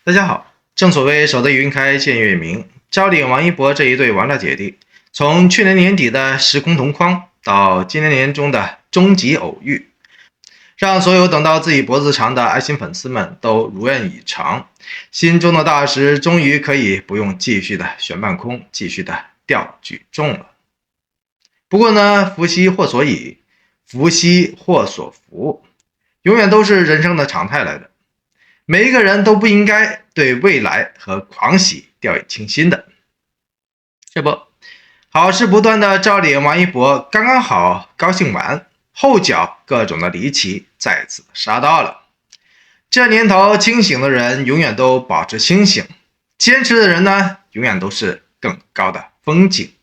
大家好，正所谓守得云开见月明，赵丽颖、王一博这一对王大姐弟，从去年年底的时空同框到今年年中的终极偶遇，让所有等到自己脖子长的爱心粉丝们都如愿以偿，心中的大石终于可以不用继续的悬半空，继续的吊举重了。不过呢，福兮祸所倚，福兮祸所伏，永远都是人生的常态来的。每一个人都不应该对未来和狂喜掉以轻心的。这不，好事不断的赵丽颖、王一博刚刚好高兴完，后脚各种的离奇再次杀到了。这年头，清醒的人永远都保持清醒，坚持的人呢，永远都是更高的风景。